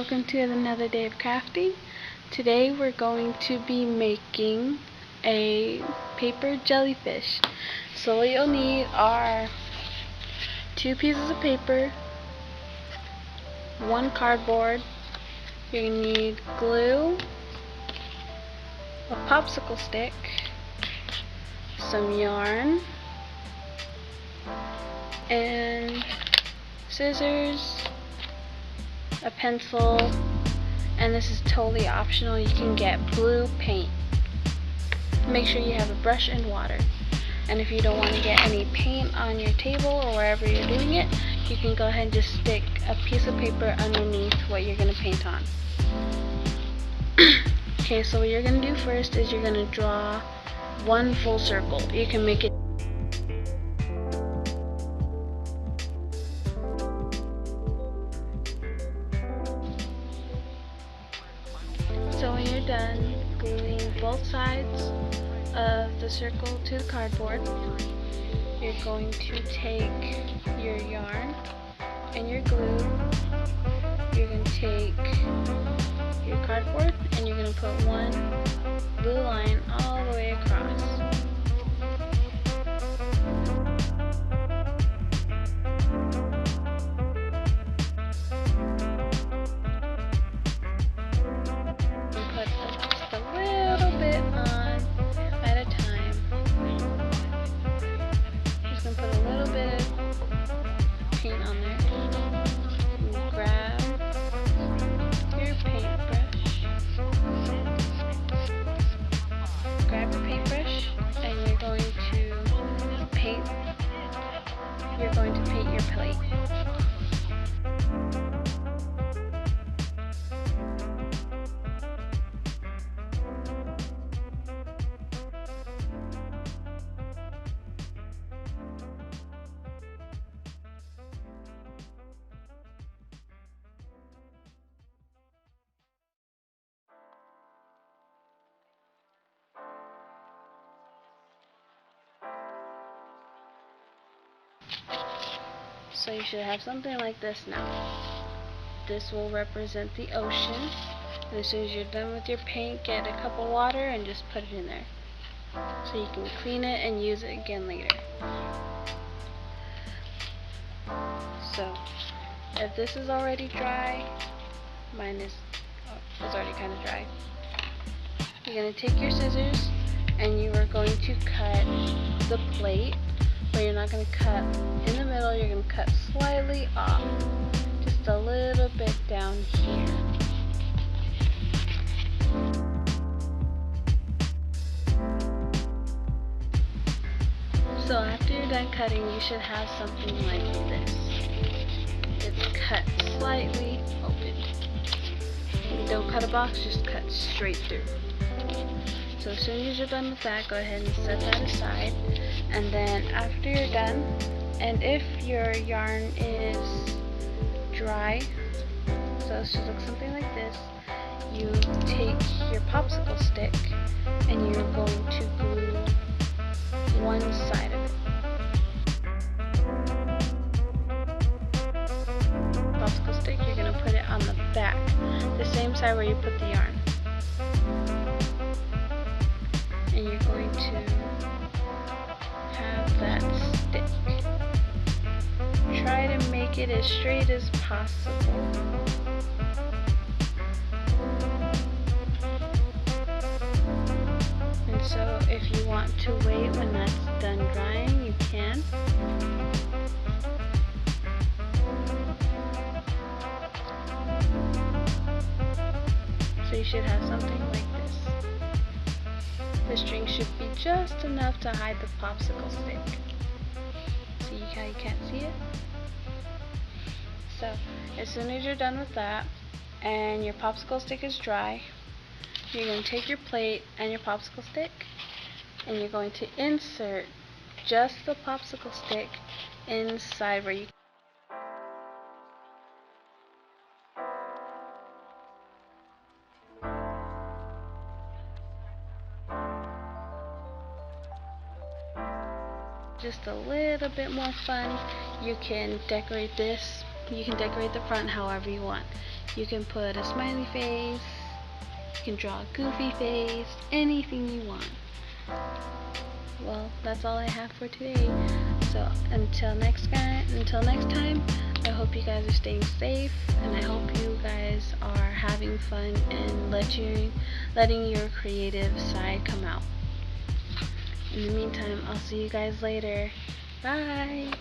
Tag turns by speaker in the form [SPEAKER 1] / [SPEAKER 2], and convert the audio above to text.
[SPEAKER 1] welcome to another day of crafting. Today we're going to be making a paper jellyfish. So what you'll need are 2 pieces of paper, 1 cardboard, you're going to need glue, a popsicle stick, some yarn, and scissors, a pencil, and this is totally optional. You can get blue paint. Make sure you have a brush and water. And if you don't want to get any paint on your table or wherever you're doing it, you can go ahead and just stick a piece of paper underneath what you're going to paint on. Okay, so what you're going to do first is you're going to draw 1 full circle. You can make it So when you're done gluing both sides of the circle to the cardboard, you're going to take your yarn and your glue, you're going to take your cardboard and you're going to put 1 blue line all the way across. You're going to paint your plate. So you should have something like this now. This will represent the ocean. And as soon as you're done with your paint, get a cup of water and just put it in there. So you can clean it and use it again later. So if this is already dry, mine is already kind of dry. You're going to take your scissors and you are going to cut the plate. But you're not going to cut in the middle, you're going to cut slightly off, just a little bit down here. So after you're done cutting, you should have something like this. It's cut slightly open. Don't cut a box, just cut straight through. So as soon as you're done with that, go ahead and set that aside. And then after you're done, and if your yarn is dry, so it should look something like this, you take your popsicle stick and you're going to glue 1 side of it. Popsicle stick, you're going to put it on the back, the same side where you put the yarn. And you're going to have that stick. Try to make it as straight as possible. And so if you want to wait when that's done drying, you can. So you should have something like this. The string should be just enough to hide the popsicle stick. See how you can't see it? So, as soon as you're done with that, and your popsicle stick is dry, you're going to take your plate and your popsicle stick, and you're going to insert just the popsicle stick inside where you just a little bit more fun. You can decorate this. You can decorate the front however you want. You can put a smiley face, you can draw a goofy face, anything you want. Well, that's all I have for today. So until next time, I hope you guys are staying safe, and I hope you guys are having fun and letting your creative side come out. In the meantime, I'll see you guys later. Bye!